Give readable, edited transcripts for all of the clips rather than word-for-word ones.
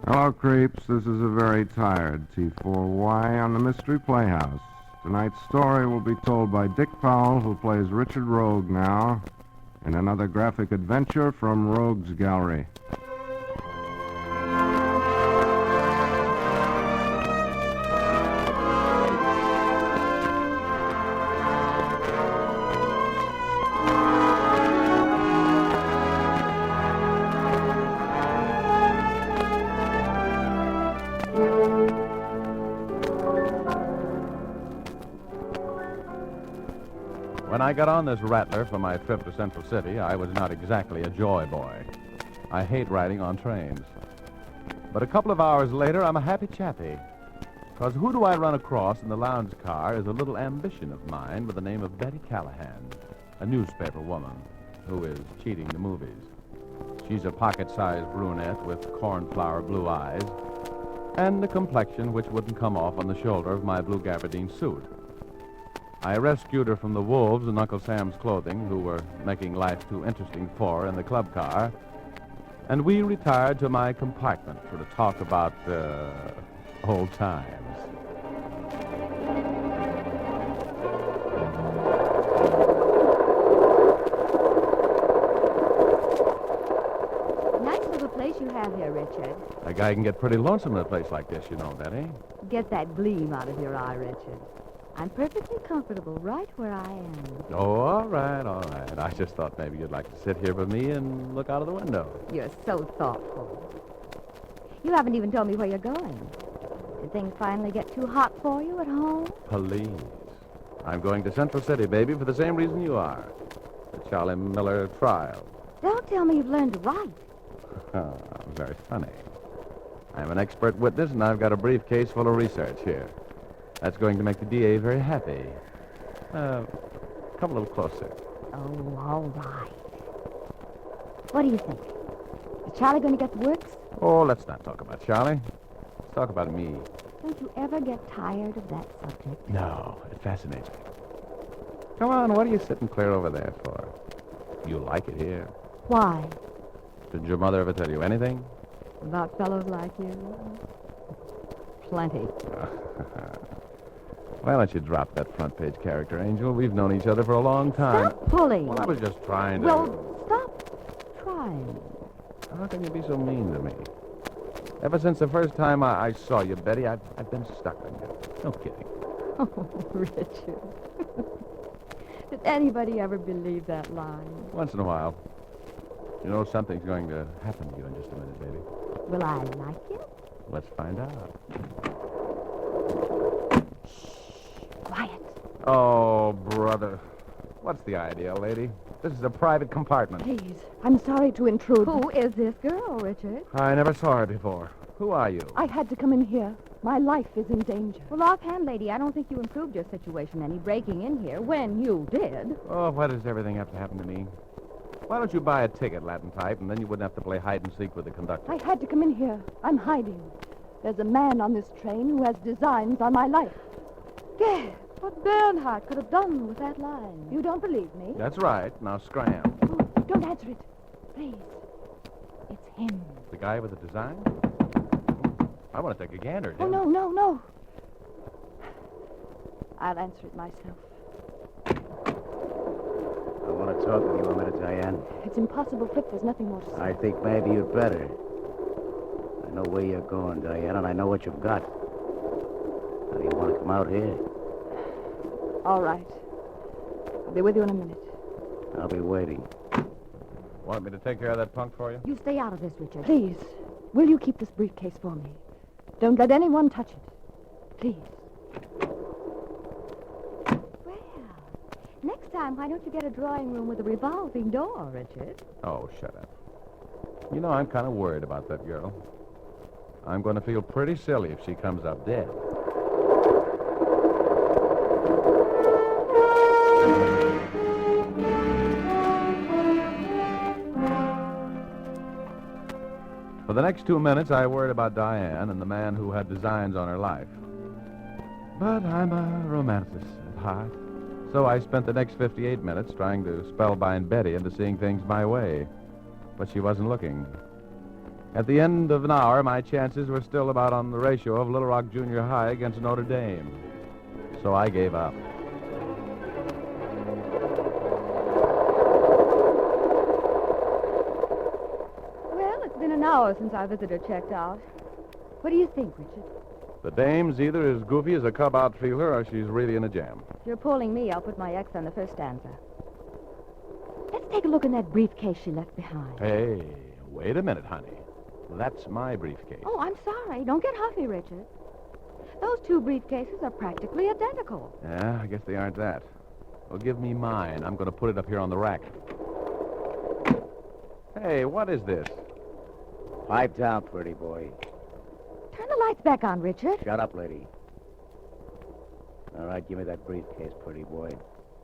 Hello, creeps. This is a very tired T4Y on the Mystery Playhouse. Tonight's story will be told by Dick Powell, who plays Richard Rogue now, in another graphic adventure from Rogue's Gallery. When I got on this rattler for my trip to Central City, I was not exactly a joy boy. I hate riding on trains. But a couple of hours later, I'm a happy chappy. Because who do I run across in the lounge car is a little ambition of mine by the name of Betty Callahan, a newspaper woman who is cheating the movies. She's a pocket-sized brunette with cornflower blue eyes and a complexion which wouldn't come off on the shoulder of my blue gabardine suit. I rescued her from the wolves in Uncle Sam's clothing, who were making life too interesting for her in the club car, and we retired to my compartment for to talk about old times. Nice little place you have here, Richard. A guy can get pretty lonesome in a place like this, you know, Betty. Get that gleam out of your eye, Richard. I'm perfectly comfortable right where I am. Oh, all right, all right. I just thought maybe you'd like to sit here with me and look out of the window. You're so thoughtful. You haven't even told me where you're going. Did things finally get too hot for you at home? Please. I'm going to Central City, baby, for the same reason you are. The Charlie Miller trial. Don't tell me you've learned to write. Very funny. I'm an expert witness, and I've got a briefcase full of research here. That's going to make the DA very happy. Come a little closer. Oh, all right. What do you think? Is Charlie going to get the works? Oh, let's not talk about Charlie. Let's talk about me. Don't you ever get tired of that subject? No, it fascinates me. Come on, what are you sitting clear over there for? You like it here. Why? Did your mother ever tell you anything? About fellows like you? Plenty. Why don't you drop that front page character, Angel? We've known each other for a long time. Stop pulling. Well, I was just trying to... Well, stop trying. How can you be so mean to me? Ever since the first time I saw you, Betty, I've been stuck on you. No kidding. Oh, Richard. Did anybody ever believe that line? Once in a while. You know, something's going to happen to you in just a minute, baby. Will I like it? Let's find out. Quiet. Oh, brother. What's the idea, lady? This is a private compartment. Please, I'm sorry to intrude. Who is this girl, Richard? I never saw her before. Who are you? I had to come in here. My life is in danger. Well, offhand, lady, I don't think you improved your situation any breaking in here when you did. Oh, why does everything have to happen to me? Why don't you buy a ticket, Latin type, and then you wouldn't have to play hide and seek with the conductor? I had to come in here. I'm hiding. There's a man on this train who has designs on my life. Gad, what Bernhardt could have done with that line. You don't believe me? That's right. Now scram. Oh, don't answer it. Please. It's him. The guy with the design? I want to take a gander, Oh, Jim. no. I'll answer it myself. I want to talk with you a minute, Diane. It's impossible, Flip. There's nothing more to say. I think maybe you'd better. I know where you're going, Diane, and I know what you've got. Now, do you want to come out here? All right. I'll be with you in a minute. I'll be waiting. Want me to take care of that punk for you? You stay out of this, Richard. Please, will you keep this briefcase for me? Don't let anyone touch it. Please. Well, next time, why don't you get a drawing room with a revolving door, Richard? Oh, shut up. You know, I'm kind of worried about that girl. I'm going to feel pretty silly if she comes up dead. For the next 2 minutes, I worried about Diane and the man who had designs on her life. But I'm a romanticist at heart. So I spent the next 58 minutes trying to spellbind Betty into seeing things my way. But she wasn't looking. At the end of an hour, my chances were still about on the ratio of Little Rock Junior High against Notre Dame. So I gave up. Well, it's been an hour since our visitor checked out. What do you think, Richard? The dame's either as goofy as a cub outfielder or she's really in a jam. If you're pulling me, I'll put my X on the first stanza. Let's take a look in that briefcase she left behind. Hey, wait a minute, honey. That's my briefcase. Oh, I'm sorry. Don't get huffy, Richard. Those two briefcases are practically identical. Yeah, I guess they aren't that. Well, give me mine. I'm going to put it up here on the rack. Hey, what is this? Pipe down, pretty boy. Turn the lights back on, Richard. Shut up, lady. All right, give me that briefcase, pretty boy.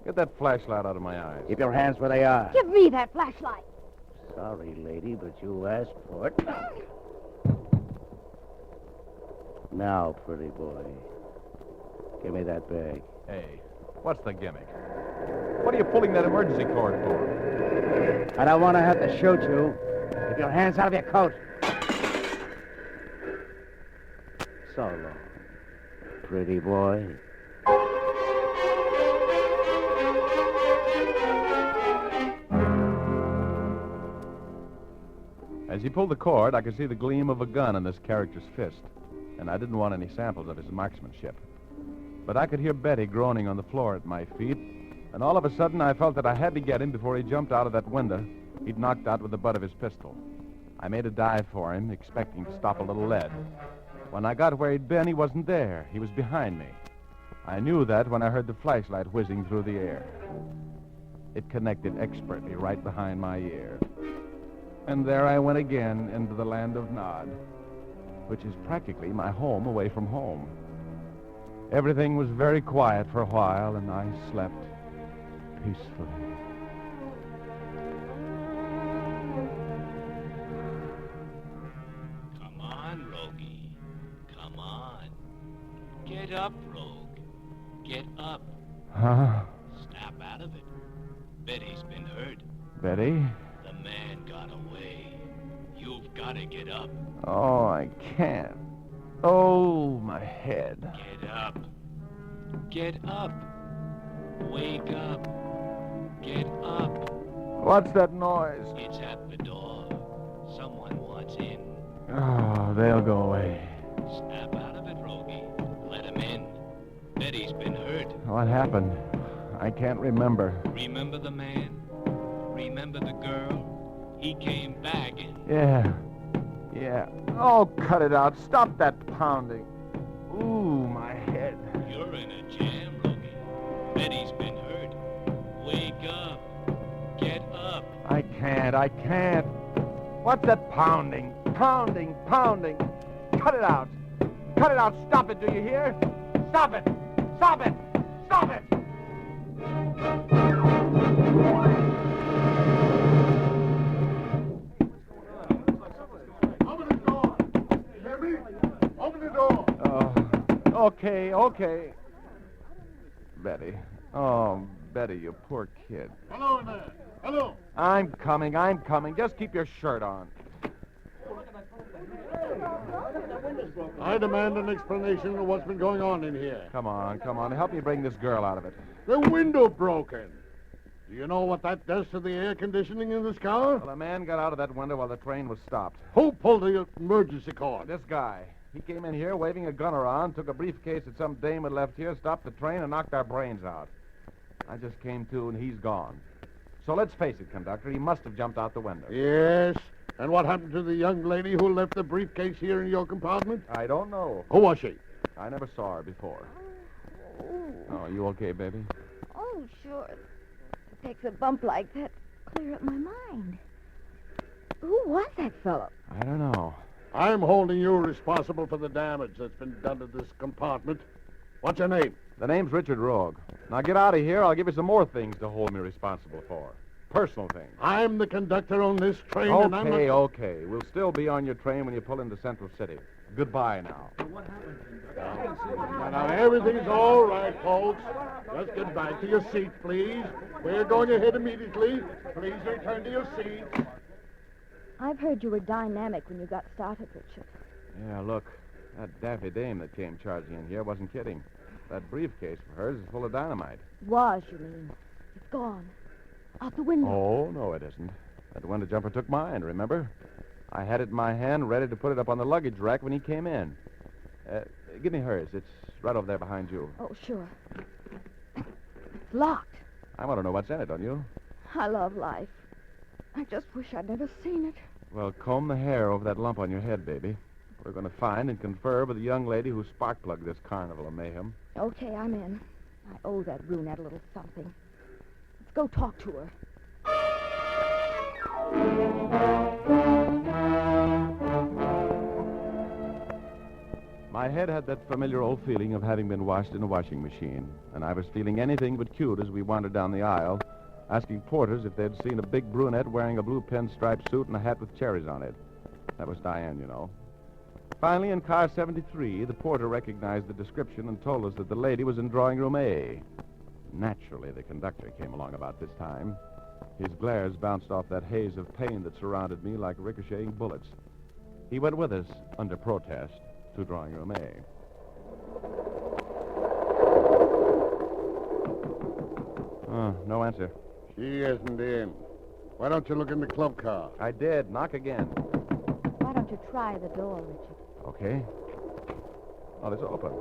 Get that flashlight out of my eyes. Keep your hands where they are. Give me that flashlight. Sorry, lady, but you asked for it. Now, pretty boy, give me that bag. Hey, what's the gimmick? What are you pulling that emergency cord for? I don't want to have to shoot you. Keep your hands out of your coat. So long, pretty boy. As he pulled the cord, I could see the gleam of a gun in this character's fist, and I didn't want any samples of his marksmanship. But I could hear Betty groaning on the floor at my feet, and all of a sudden I felt that I had to get him before he jumped out of that window he'd knocked out with the butt of his pistol. I made a dive for him, expecting to stop a little lead. When I got where he'd been, he wasn't there. He was behind me. I knew that when I heard the flashlight whizzing through the air. It connected expertly right behind my ear. And there I went again into the land of Nod, which is practically my home away from home. Everything was very quiet for a while, and I slept peacefully. Come on, Rogie. Come on. Get up, Rogue. Get up. Huh? Snap out of it. Betty's been hurt. Betty? The man got away. You've got to get up. Oh, I can't. Oh, my head. Get up. Get up. Wake up. Get up. What's that noise? It's at the door. Someone wants in. Oh, they'll go away. Snap out of it, Rogie. Let him in. Betty's been hurt. What happened? I can't remember. Remember the man? Remember the girl? He came back and... Yeah. Oh, cut it out. Stop that pounding. Ooh, my head. You're in a jam, Rogie. Betty's been hurt. Wake up. Get up. I can't. What's that pounding? Pounding. Cut it out. Stop it, do you hear? Stop it. Okay. Betty. Oh, Betty, you poor kid. Hello there. Hello. I'm coming. Just keep your shirt on. I demand an explanation of what's been going on in here. Come on. Help me bring this girl out of it. The window broken. Do you know what that does to the air conditioning in this car? Well, a man got out of that window while the train was stopped. Who pulled the emergency cord? This guy. He came in here waving a gun around, took a briefcase that some dame had left here, stopped the train, and knocked our brains out. I just came to, and he's gone. So let's face it, conductor, he must have jumped out the window. Yes. And what happened to the young lady who left the briefcase here in your compartment? I don't know. Who was she? I never saw her before. Oh, you okay, baby? Oh, sure. It takes a bump like that to clear up my mind. Who was that fellow? I don't know. I'm holding you responsible for the damage that's been done to this compartment. What's your name? The name's Richard Rogue. Now get out of here. I'll give you some more things to hold me responsible for. Personal things. I'm the conductor on this train, and I'm not... Okay. We'll still be on your train when you pull into Central City. Goodbye now. Now, everything's all right, folks. Just get back to your seats, please. We're going ahead immediately. Please return to your seats. I've heard you were dynamic when you got started, Richard. Yeah, look. That daffy dame that came charging in here wasn't kidding. That briefcase of hers is full of dynamite. Was, you mean? It's gone. Out the window. Oh, no, it isn't. That window jumper took mine, remember? I had it in my hand, ready to put it up on the luggage rack when he came in. Give me hers. It's right over there behind you. Oh, sure. It's locked. I want to know what's in it, don't you? I love life. I just wish I'd never seen it. Well, comb the hair over that lump on your head, baby. We're going to find and confer with the young lady who spark-plugged this carnival of mayhem. Okay, I'm in. I owe that brunette a little something. Let's go talk to her. My head had that familiar old feeling of having been washed in a washing machine, and I was feeling anything but cute as we wandered down the aisle, asking porters if they'd seen a big brunette wearing a blue pinstripe suit and a hat with cherries on it. That was Diane, you know. Finally, in car 73, the porter recognized the description and told us that the lady was in drawing room A. Naturally, the conductor came along about this time. His glares bounced off that haze of pain that surrounded me like ricocheting bullets. He went with us, under protest, to drawing room A. Oh, no answer. She isn't in. Why don't you look in the club car? I did. Knock again. Why don't you try the door, Richard? Okay. Oh, it's open.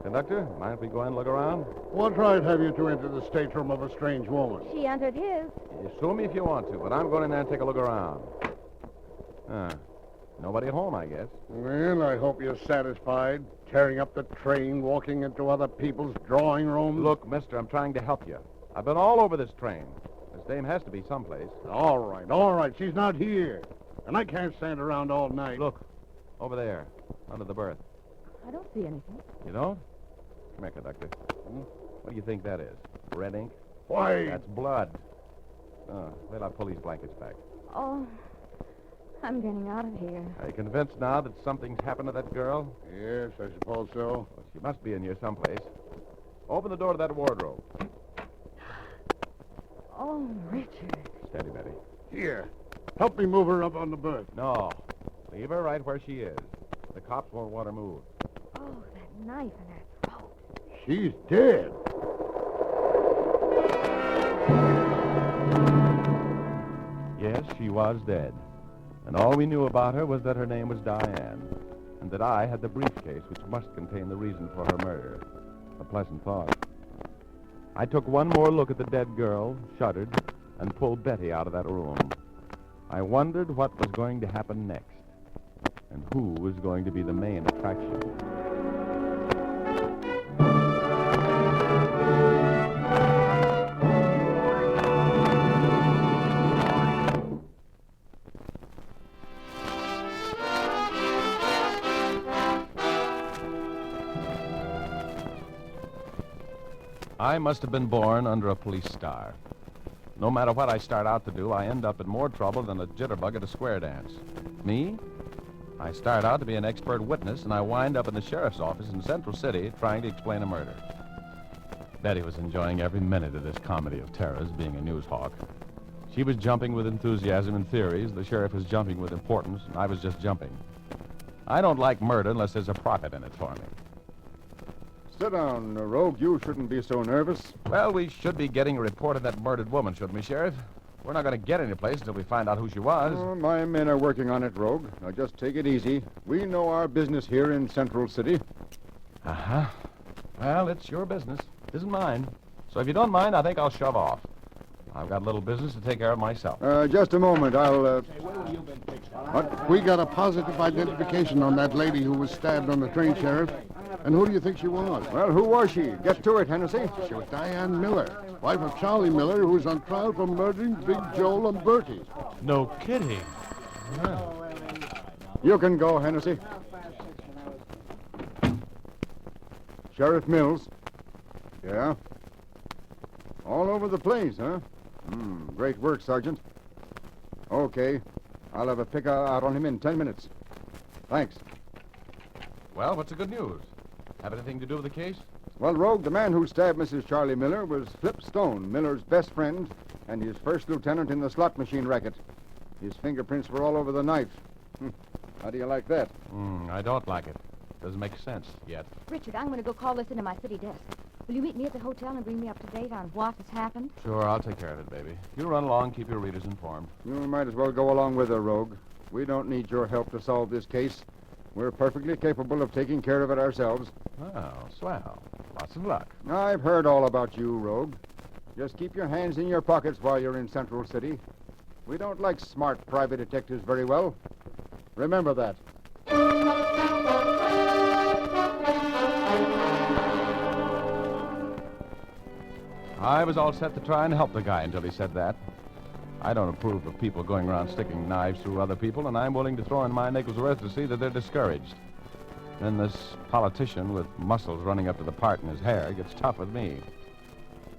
Conductor, mind if we go in and look around? What right have you to enter the stateroom of a strange woman? She entered his. You sue me if you want to, but I'm going in there and take a look around. Nobody home, I guess. Well, I hope you're satisfied. Tearing up the train, walking into other people's drawing rooms. Look, mister, I'm trying to help you. I've been all over this train. This dame has to be someplace. All right. She's not here. And I can't stand around all night. Look, over there, under the berth. I don't see anything. You don't? Come here, conductor. What do you think that is? Red ink? Why? That's blood. Oh, wait, I'll pull these blankets back. Oh, I'm getting out of here. Are you convinced now that something's happened to that girl? Yes, I suppose so. Well, she must be in here someplace. Open the door to that wardrobe. Oh, Richard. Steady, Betty. Here. Help me move her up on the berth. No. Leave her right where she is. The cops won't want her moved. Oh, that knife in her throat. She's dead. Yes, she was dead. And all we knew about her was that her name was Diane, and that I had the briefcase which must contain the reason for her murder. A pleasant thought. I took one more look at the dead girl, shuddered, and pulled Betty out of that room. I wondered what was going to happen next, and who was going to be the main attraction. I must have been born under a police star. No matter what I start out to do, I end up in more trouble than a jitterbug at a square dance. Me? I start out to be an expert witness, and I wind up in the sheriff's office in Central City trying to explain a murder. Betty was enjoying every minute of this comedy of terrors, being a news hawk. She was jumping with enthusiasm and theories. The sheriff was jumping with importance, and I was just jumping. I don't like murder unless there's a profit in it for me. Sit down, Rogue. You shouldn't be so nervous. Well, we should be getting a report of that murdered woman, shouldn't we, Sheriff? We're not going to get any place until we find out who she was. Oh, my men are working on it, Rogue. Now, just take it easy. We know our business here in Central City. Uh-huh. Well, it's your business. It isn't mine. So if you don't mind, I think I'll shove off. I've got a little business to take care of myself. Just a moment. I'll, But we got a positive identification on that lady who was stabbed on the train, Sheriff. And who do you think she was? Well, who was she? Get to it, Hennessy. She was Diane Miller, wife of Charlie Miller, who was on trial for murdering Big Joel and Bertie. No kidding. You can go, Hennessy. Sheriff Mills. Yeah? All over the place, huh? Great work, Sergeant. Okay. I'll have a pick out on him in 10 minutes. Thanks. Well, what's the good news? Have anything to do with the case? Well, Rogue, the man who stabbed Mrs. Charlie Miller was Flip Stone, Miller's best friend, and his first lieutenant in the slot machine racket. His fingerprints were all over the knife. How do you like that? I don't like it. Doesn't make sense yet. Richard, I'm going to go call this into my city desk. Will you meet me at the hotel and bring me up to date on what has happened? Sure, I'll take care of it, baby. You run along, keep your readers informed. You might as well go along with her, Rogue. We don't need your help to solve this case. We're perfectly capable of taking care of it ourselves. Oh, swell. Lots of luck. I've heard all about you, Rogue. Just keep your hands in your pockets while you're in Central City. We don't like smart private detectives very well. Remember that. I was all set to try and help the guy until he said that. I don't approve of people going around sticking knives through other people, and I'm willing to throw in my nickel's worth to see that they're discouraged. Then this politician with muscles running up to the part in his hair gets tough with me.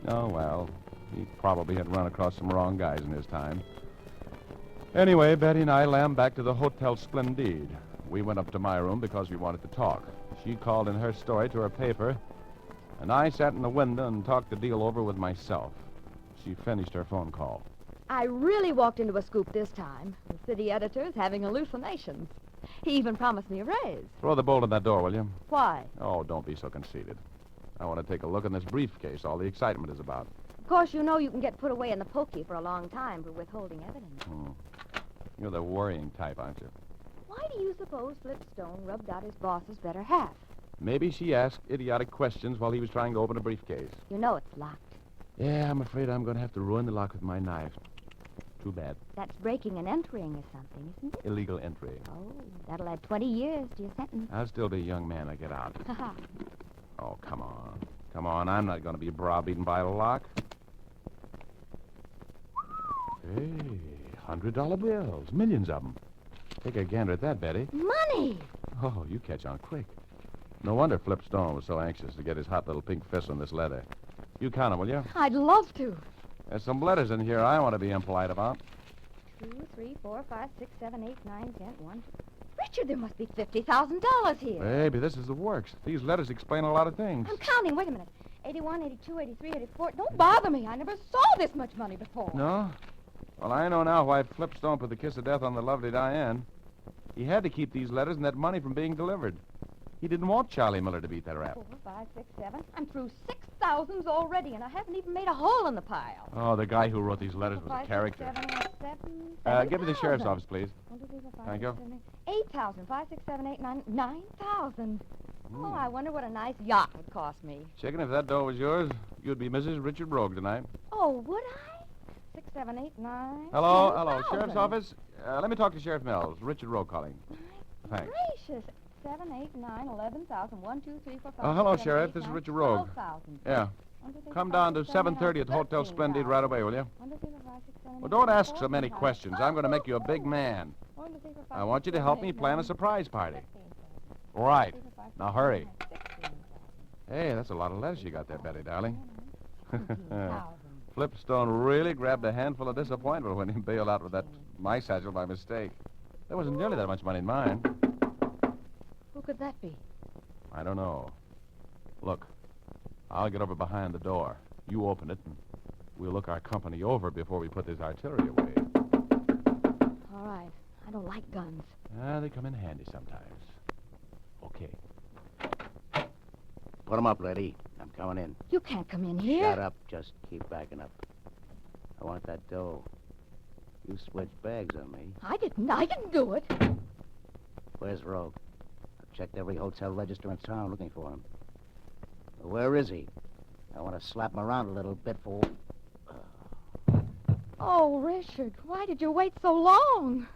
Oh, well, he probably had run across some wrong guys in his time. Anyway, Betty and I lammed back to the Hotel Splendide. We went up to my room because we wanted to talk. She called in her story to her paper, and I sat in the window and talked the deal over with myself. She finished her phone call. I really walked into a scoop this time. The city editor's having hallucinations. He even promised me a raise. Throw the bolt in that door, will you? Why? Oh, don't be so conceited. I want to take a look in this briefcase all the excitement is about. Of course, you know you can get put away in the pokey for a long time for withholding evidence. You're the worrying type, aren't you? Why do you suppose Flipstone rubbed out his boss's better half? Maybe she asked idiotic questions while he was trying to open a briefcase. You know it's locked. Yeah, I'm afraid I'm going to have to ruin the lock with my knife. Too bad. That's breaking and entering or something, isn't it? Illegal entry. Oh, that'll add 20 years to your sentence. I'll still be a young man when I get out. Oh, come on. Come on, I'm not going to be browbeaten by a lock. Hey, $100 bills. Millions of them. Take a gander at that, Betty. Money! Oh, you catch on quick. No wonder Flipstone was so anxious to get his hot little pink fist on this leather. You count them, will you? I'd love to. There's some letters in here I want to be impolite about. 2, 3, 4, 5, 6, 7, 8, 9, 10, 1. Richard, there must be $50,000 here. Baby, this is the works. These letters explain a lot of things. I'm counting. Wait a minute. 81, 82, 83, 84. Don't bother me. I never saw this much money before. No? Well, I know now why Flipstone put the kiss of death on the lovely Diane. He had to keep these letters and that money from being delivered. He didn't want Charlie Miller to beat that rap. 4, 5, 6, 7. I'm through 6,000s already, and I haven't even made a hole in the pile. Oh, the guy who wrote these letters was a character. 7, Get me the sheriff's office, please. 1, 2, 3, 4, 5, Thank you. 8,000. 5, 6, 7, 8, 9. 9,000. Oh, I wonder what a nice yacht would cost me. Chicken, if that dough was yours, you'd be Mrs. Richard Rogue tonight. Oh, would I? 6, 7, 8, 9. Hello, 10,000. sheriff's office. Let me talk to Sheriff Mills. Richard Rogue calling. Thanks. Gracious. 7, 8, 9, 11,000. 1, 2, 3, 4, 5. Hello, 6, 7, Sheriff. 8, This is 9, Richard Rogue. 12,000. Yeah. 1, 2, 3, Come 4, down 5, to 6, 7, 7:30 at the Hotel 13,000. Splendide right away, will you? 1, 2, 3, 4, 5, 6, 7, Well, don't 8, ask so many 14,000. questions. I'm going to make you a big man. 1, 2, 3, 4, 5, I want you to 6, help 7, me 8, plan a 9, surprise party. 15,000. Right. 1, 2, 3, 4, 5, 6, Now, hurry. 7, 8, 16,000. Hey, that's a lot of letters you got there, Betty, darling. 18,000. Flipstone really grabbed a handful of disappointment when he bailed out with that mice satchel by mistake. There wasn't nearly that much money in mine. Who could that be? I don't know. Look, I'll get over behind the door. You open it, and we'll look our company over before we put this artillery away. All right. I don't like guns. They come in handy sometimes. Okay. Put 'em up, lady. I'm coming in. You can't come in here. Shut up. Just keep backing up. I want that dough. You switched bags on me. I didn't do it. Where's Rogue? I've checked every hotel register in town looking for him. Well, where is he? I want to slap him around a little bit for... Oh, Richard, why did you wait so long?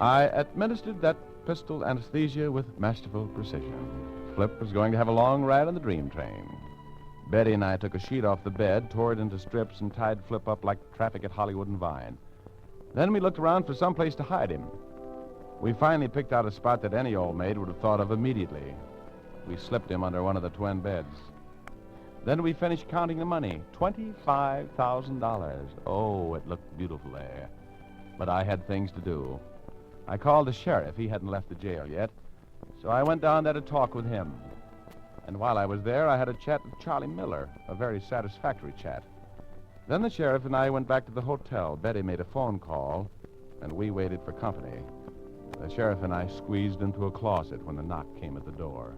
I administered that pistol anesthesia with masterful precision. Flip was going to have a long ride on the dream train. Betty and I took a sheet off the bed, tore it into strips, and tied Flip up like traffic at Hollywood and Vine. Then we looked around for some place to hide him. We finally picked out a spot that any old maid would have thought of immediately. We slipped him under one of the twin beds. Then we finished counting the money, $25,000. Oh, it looked beautiful there. But I had things to do. I called the sheriff. He hadn't left the jail yet. So I went down there to talk with him. And while I was there, I had a chat with Charlie Miller, a very satisfactory chat. Then the sheriff and I went back to the hotel. Betty made a phone call, and we waited for company. The sheriff and I squeezed into a closet when the knock came at the door.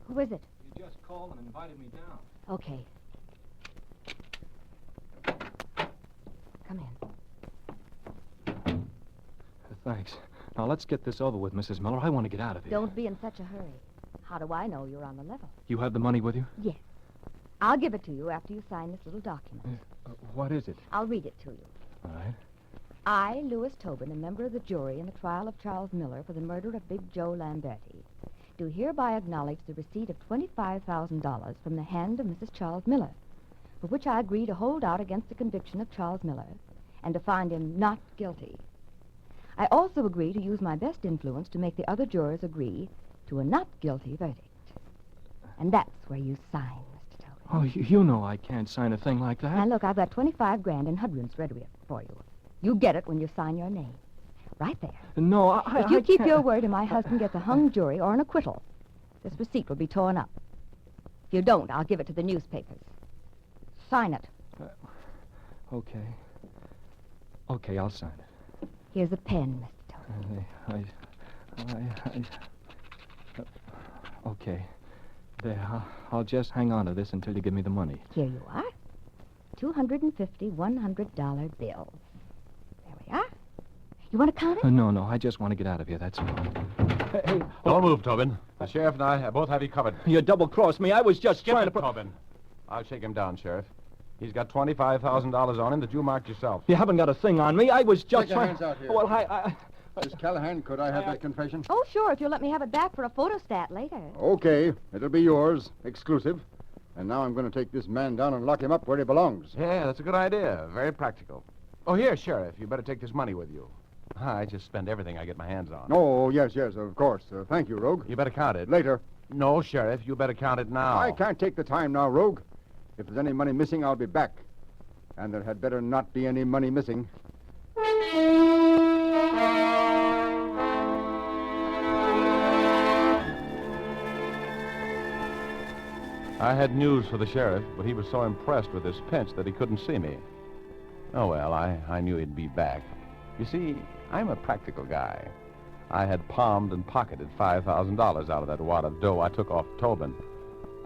Who is it? You just called and invited me down. Okay. Come in. Thanks. Now, let's get this over with, Mrs. Miller. I want to get out of here. Don't be in such a hurry. How do I know you're on the level? You have the money with you? Yes. I'll give it to you after you sign this little document. What is it? I'll read it to you. All right. I, Louis Tobin, a member of the jury in the trial of Charles Miller for the murder of Big Joe Lamberti, do hereby acknowledge the receipt of $25,000 from the hand of Mrs. Charles Miller, for which I agree to hold out against the conviction of Charles Miller and to find him not guilty. I also agree to use my best influence to make the other jurors agree to a not guilty verdict. And that's where you sign, Mr. Tobin. Oh, you know I can't sign a thing like that. Now, look, I've got 25 grand in Hudrun's ready for you. You get it when you sign your name. Right there. No, If you keep can't. your word and my husband gets a hung jury or an acquittal, this receipt will be torn up. If you don't, I'll give it to the newspapers. Sign it. Okay. Okay, I'll sign it. Here's a pen, Mr. Tobin. Okay. There, I'll just hang on to this until you give me the money. Here you are. 250 $100 bills. There we are. You want to count it? No, I just want to get out of here, that's all. Hey, Don't move, Tobin. The sheriff and I both have you covered. You double-crossed me. I was just Skip trying it, to... Tobin. I'll shake him down, Sheriff. He's got $25,000 on him that you marked yourself. You haven't got a thing on me. I was just Take your trying... hands out here. Well, Miss Callahan, could I have that confession? Oh, sure, if you'll let me have it back for a photostat later. Okay, it'll be yours, exclusive. And now I'm going to take this man down and lock him up where he belongs. Yeah, that's a good idea. Very practical. Oh, here, Sheriff, you better take this money with you. I just spend everything I get my hands on. Oh, yes, of course. Thank you, Rogue. You better count it. Later. No, Sheriff, you better count it now. I can't take the time now, Rogue. If there's any money missing, I'll be back. And there had better not be any money missing. I had news for the sheriff, but he was so impressed with his pinch that he couldn't see me. Oh, well, I knew he'd be back. You see, I'm a practical guy. I had palmed and pocketed $5,000 out of that wad of dough I took off Tobin.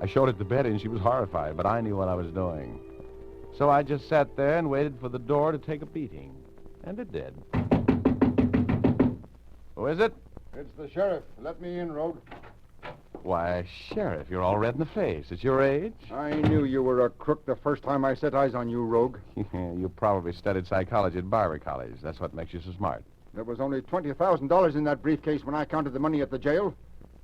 I showed it to Betty, and she was horrified, but I knew what I was doing. So I just sat there and waited for the door to take a beating. And it did. Who is it? It's the sheriff. Let me in, Rogue. Why, Sheriff, you're all red in the face. At your age? I knew you were a crook the first time I set eyes on you, Rogue. You probably studied psychology at Barber College. That's what makes you so smart. There was only $20,000 in that briefcase when I counted the money at the jail.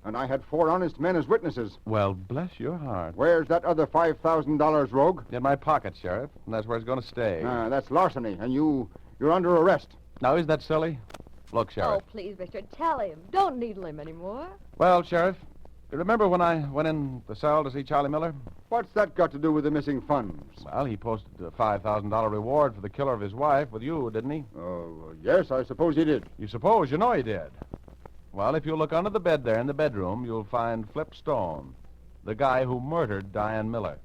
And I had 4 honest men as witnesses. Well, bless your heart. Where's that other $5,000, Rogue? In my pocket, Sheriff, and that's where it's going to stay. That's larceny, and you're under arrest. Now, is that silly? Look, Sheriff. Oh, please, Richard, tell him. Don't needle him anymore. Well, Sheriff, you remember when I went in the cell to see Charlie Miller? What's that got to do with the missing funds? Well, he posted a $5,000 reward for the killer of his wife with you, didn't he? Oh, yes, I suppose he did. You suppose? You know he did. Well, if you look under the bed there in the bedroom, you'll find Flip Stone, the guy who murdered Diane Miller.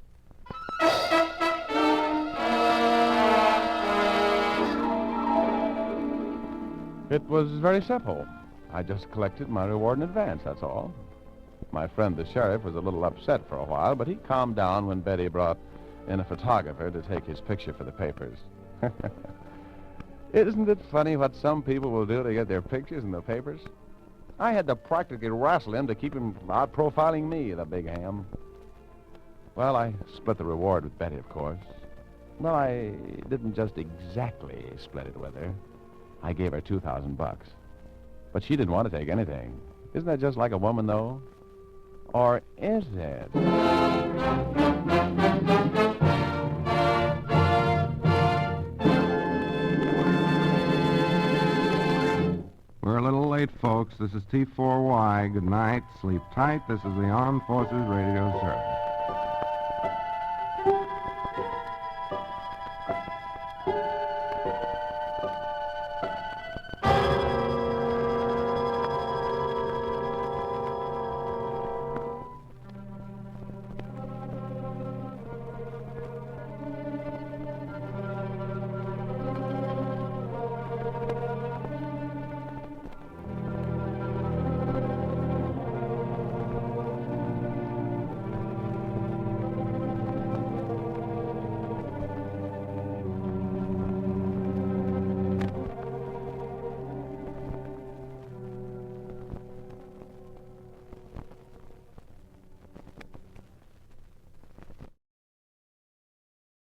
It was very simple. I just collected my reward in advance, that's all. My friend the sheriff was a little upset for a while, but he calmed down when Betty brought in a photographer to take his picture for the papers. Isn't it funny what some people will do to get their pictures in the papers? I had to practically wrestle him to keep him out profiling me, the big ham. Well, I split the reward with Betty, of course. Well, I didn't just exactly split it with her. I gave her $2,000. But she didn't want to take anything. Isn't that just like a woman, though? Or is it? We're a little late, folks. This is T4Y. Good night. Sleep tight. This is the Armed Forces Radio Service.